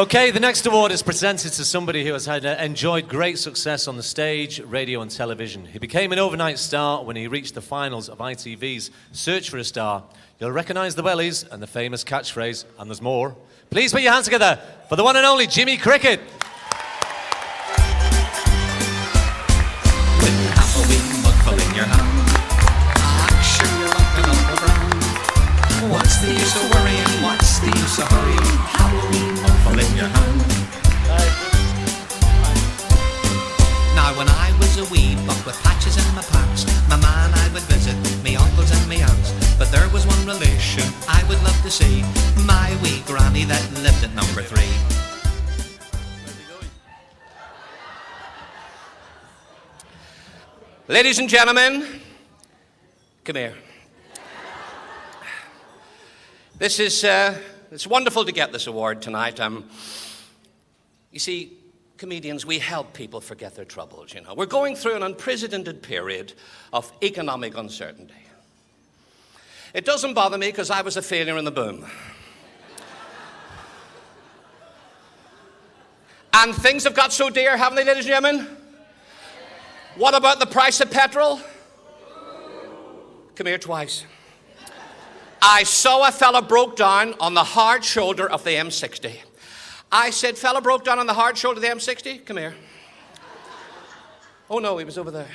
Okay, the next award is presented to somebody who has enjoyed great success on the stage, radio and television. He became an overnight star when he reached the finals of ITV's Search for a Star. You'll recognise the wellies and the famous catchphrase, and there's more. Please put your hands together for the one and only Jimmy Cricket. With the Halloween mugful in your hand, action you're locking up the brand. What's the use of worrying? What's the use of hurrying? Halloween mugful in your hand. Now when I was a wee buck with patches in my pants, my man I would visit, me uncles and me aunts. But there was one relation I would love to see, my wee granny that lived at number 3. Ladies and gentlemen, come here. It's wonderful to get this award tonight. You see, comedians, we help people forget their troubles, you know. We're going through an unprecedented period of economic uncertainty. It doesn't bother me because I was a failure in the boom. And things have got so dear, haven't they, ladies and gentlemen? What about the price of petrol? Come here twice. I saw a fella broke down on the hard shoulder of the M60. I said, fella broke down on the hard shoulder of the M60? Come here. Oh no, he was over there.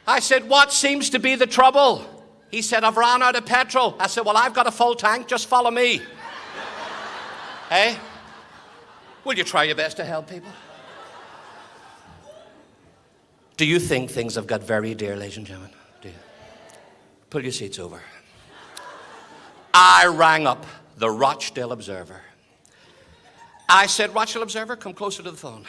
I said, what seems to be the trouble? He said, I've run out of petrol. I said, well, I've got a full tank, just follow me. Hey? Will you try your best to help people? Do you think things have got very dear, ladies and gentlemen? Do you? Pull your seats over. I rang up the Rochdale Observer. I said, Rochdale Observer, come closer to the phone.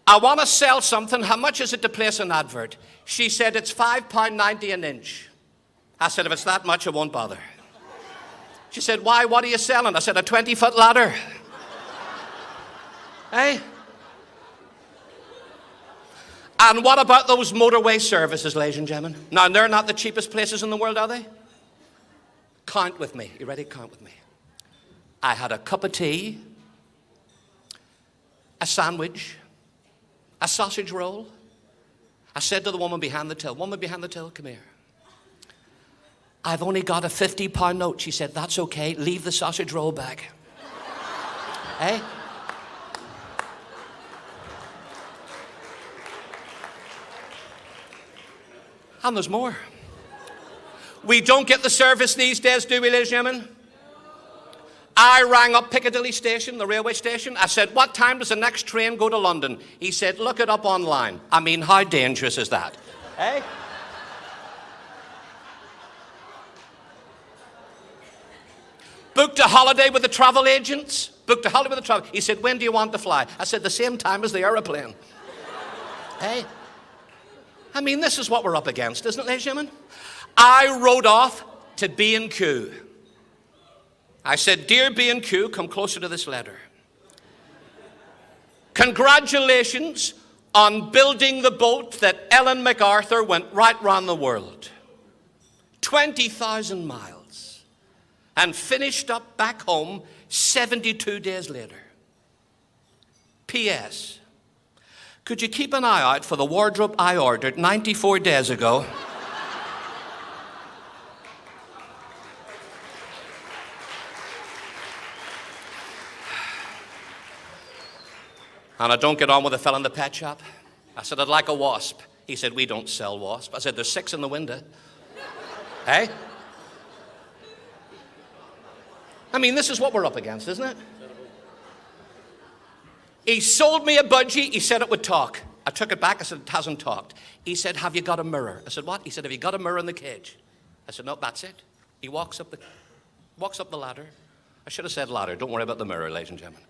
I want to sell something. How much is it to place an advert? She said, it's £5.90 an inch. I said, if it's that much, I won't bother. She said, why? What are you selling? I said, a 20-foot ladder. Hey? And what about those motorway services, ladies and gentlemen? Now, they're not the cheapest places in the world, are they? Count with me. You ready? Count with me. I had a cup of tea, a sandwich, a sausage roll. I said to the woman behind the till, come here. I've only got a £50 note. She said, that's okay. Leave the sausage roll back. Hey? And there's more. We don't get the service these days, do we, ladies and gentlemen? I rang up Piccadilly Station, the railway station. I said, what time does the next train go to London? He said, look it up online. I mean, how dangerous is that? Hey? Booked a holiday with the travel agents. He said, when do you want to fly? I said, the same time as the aeroplane. Hey? I mean, this is what we're up against, isn't it, ladies and gentlemen? I wrote off to B&Q. I said, dear B&Q, come closer to this letter. Congratulations on building the boat that Ellen MacArthur went right round the world. 20,000 miles. And finished up back home 72 days later. P.S. Could you keep an eye out for the wardrobe I ordered 94 days ago? And I don't get on with the fella in the pet shop. I said, I'd like a wasp. He said, we don't sell wasps. I said, there's 6 in the window. Hey? I mean, this is what we're up against, isn't it? He sold me a budgie. He said it would talk. I took it back. I said, it hasn't talked. He said, have you got a mirror? I said, what? He said, have you got a mirror in the cage? I said, no, that's it. He walks up the ladder. I should have said ladder. Don't worry about the mirror, ladies and gentlemen.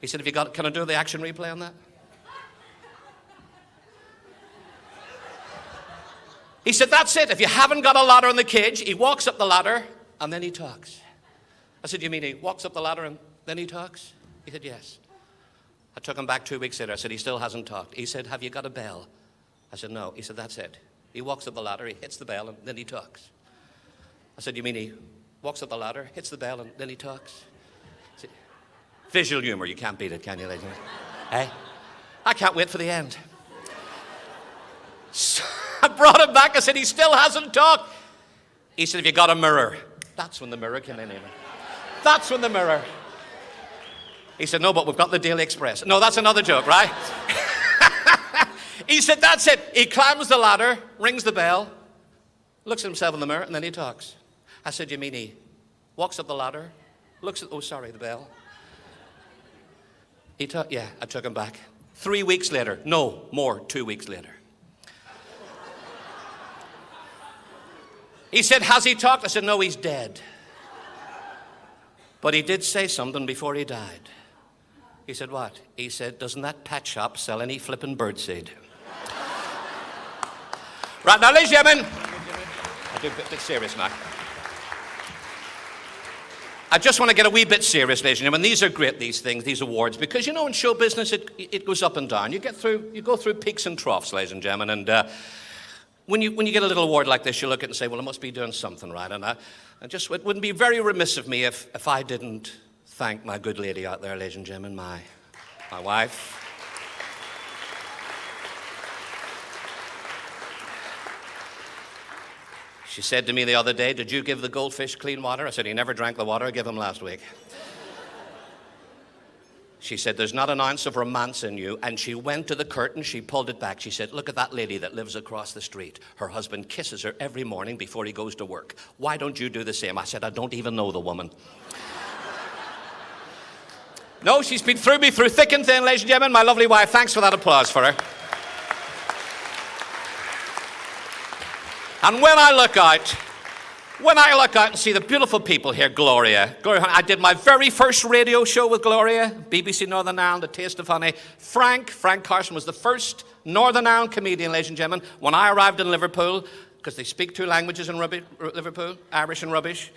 He said, can I do the action replay on that? He said, that's it. If you haven't got a ladder in the cage, he walks up the ladder and then he talks. I said, you mean he walks up the ladder and then he talks? He said, yes. I took him back 2 weeks later. I said, he still hasn't talked. He said, have you got a bell? I said, no. He said, that's it. He walks up the ladder, he hits the bell, and then he talks. I said, you mean he walks up the ladder, hits the bell, and then he talks. See, visual humor, you can't beat it, can you, ladies and gentlemen? Hey, I can't wait for the end. So I brought him back. I said, he still hasn't talked. He said, have you got a mirror? That's when the mirror came in, Eamon. That's when the mirror. He said, no, but we've got the Daily Express. No, that's another joke, right? He said, that's it. He climbs the ladder, rings the bell, looks at himself in the mirror, and then he talks. I said, you mean he walks up the ladder, looks at, the bell. Yeah, I took him back. 3 weeks later, no, more, 2 weeks later. He said, has he talked? I said, no, he's dead. But he did say something before he died. He said, what? He said, doesn't that pet shop sell any flippin' birdseed? Right, now, ladies and gentlemen, I do a bit serious now. I just want to get a wee bit serious, ladies and gentlemen. These are great, these things, these awards, because, you know, in show business, it goes up and down. You go through peaks and troughs, ladies and gentlemen, and when you get a little award like this, you look at it and say, well, I must be doing something right, and it wouldn't be very remiss of me if I didn't thank my good lady out there, ladies and gentlemen, my wife. She said to me the other day, did you give the goldfish clean water? I said, he never drank the water I gave him last week. She said, there's not an ounce of romance in you. And she went to the curtain, she pulled it back. She said, look at that lady that lives across the street. Her husband kisses her every morning before he goes to work. Why don't you do the same? I said, I don't even know the woman. No, she's been through me through thick and thin, ladies and gentlemen. My lovely wife, thanks for that applause for her. And when I look out and see the beautiful people here, Gloria, I did my very first radio show with Gloria, BBC Northern Ireland, The Taste of Honey. Frank Carson was the first Northern Ireland comedian, ladies and gentlemen, when I arrived in Liverpool, because they speak 2 languages in Liverpool, Irish and rubbish.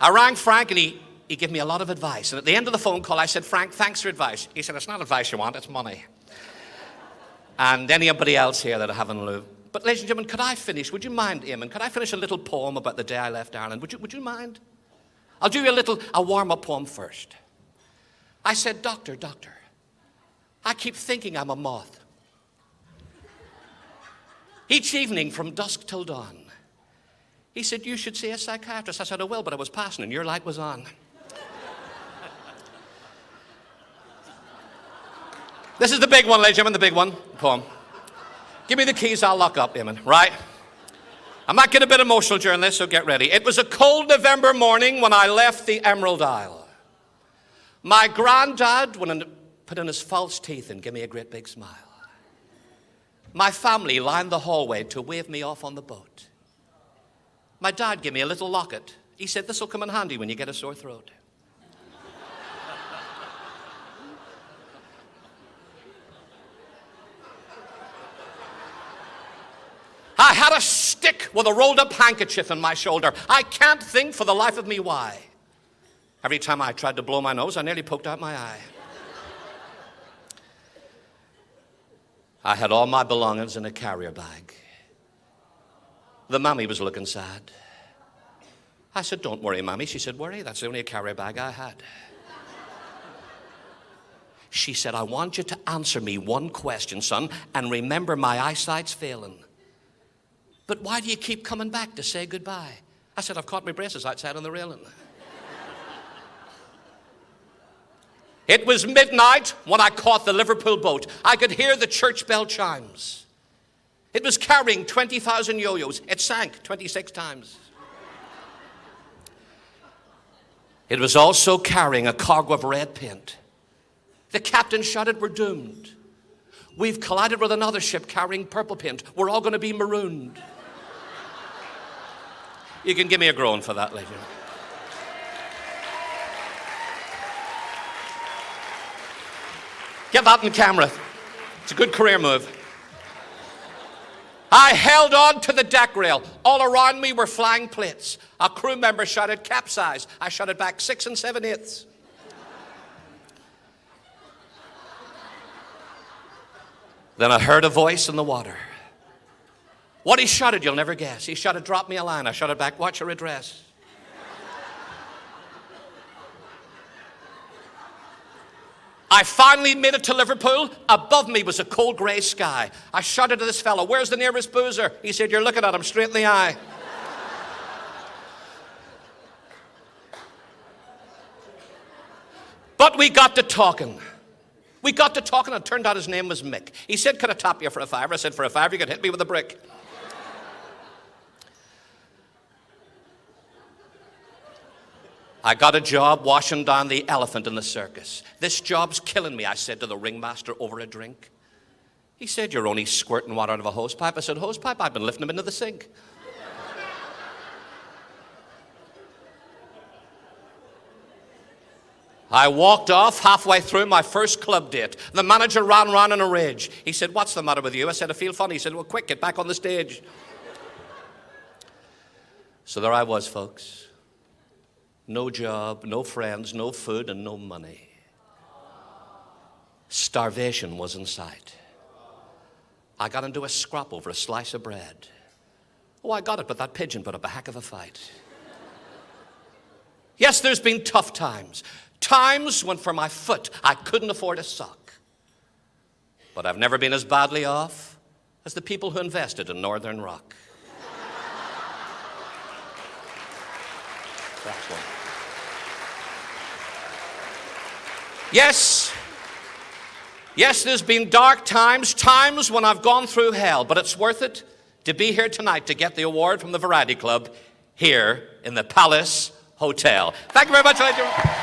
I rang Frank and he gave me a lot of advice. And at the end of the phone call, I said, Frank, thanks for advice. He said, it's not advice you want, it's money. And anybody else here that I haven't lived. But ladies and gentlemen, could I finish? Would you mind, Eamon? Could I finish a little poem about the day I left Ireland? Would you mind? I'll do you a warm-up poem first. I said, Doctor, I keep thinking I'm a moth. Each evening from dusk till dawn. He said, you should see a psychiatrist. I said, I will, but I was passing and your light was on. This is the big one, ladies and gentlemen, the big one, poem. Give me the keys, I'll lock up, Eamon, right? I might get a bit emotional during this, so get ready. It was a cold November morning when I left the Emerald Isle. My granddad went and put in his false teeth and gave me a great big smile. My family lined the hallway to wave me off on the boat. My dad gave me a little locket. He said, this will come in handy when you get a sore throat. I had a stick with a rolled up handkerchief in my shoulder. I can't think for the life of me why. Every time I tried to blow my nose, I nearly poked out my eye. I had all my belongings in a carrier bag. The mammy was looking sad. I said, don't worry, mammy. She said, worry, that's only a carrier bag I had. She said, I want you to answer me one question, son, and remember my eyesight's failing. But why do you keep coming back to say goodbye? I said, I've caught my braces outside on the railing. It was midnight when I caught the Liverpool boat. I could hear the church bell chimes. It was carrying 20,000 yo-yos. It sank 26 times. It was also carrying a cargo of red paint. The captain shouted, we're doomed. We've collided with another ship carrying purple paint. We're all going to be marooned. You can give me a groan for that, ladies and gentlemen. Get that in camera. It's a good career move. I held on to the deck rail. All around me were flying plates. A crew member shouted, capsize. I shouted back 6 7/8. Then I heard a voice in the water. What he shouted, you'll never guess. He shouted, drop me a line. I shouted back, what's your address? I finally made it to Liverpool. Above me was a cold grey sky. I shouted to this fellow, where's the nearest boozer? He said, you're looking at him straight in the eye. But we got to talking. We got to talking, and it turned out his name was Mick. He said, could I top you for a fiver? I said, for a fiver, you could hit me with a brick. I got a job washing down the elephant in the circus. This job's killing me, I said to the ringmaster over a drink. He said, you're only squirting water out of a hosepipe. I said, hosepipe? I've been lifting them into the sink. I walked off halfway through my first club date. The manager ran round in a rage. He said, what's the matter with you? I said, I feel funny. He said, well, quick, get back on the stage. So there I was, folks. No job, no friends, no food, and no money. Starvation was in sight. I got into a scrap over a slice of bread. Oh, I got it, but that pigeon put up a heck of a fight. Yes, there's been tough times. Times when for my foot I couldn't afford a sock. But I've never been as badly off as the people who invested in Northern Rock. That's one. Yes, there's been dark times, times when I've gone through hell, but it's worth it to be here tonight to get the award from the Variety Club here in the Palace Hotel. Thank you very much, ladies and gentlemen.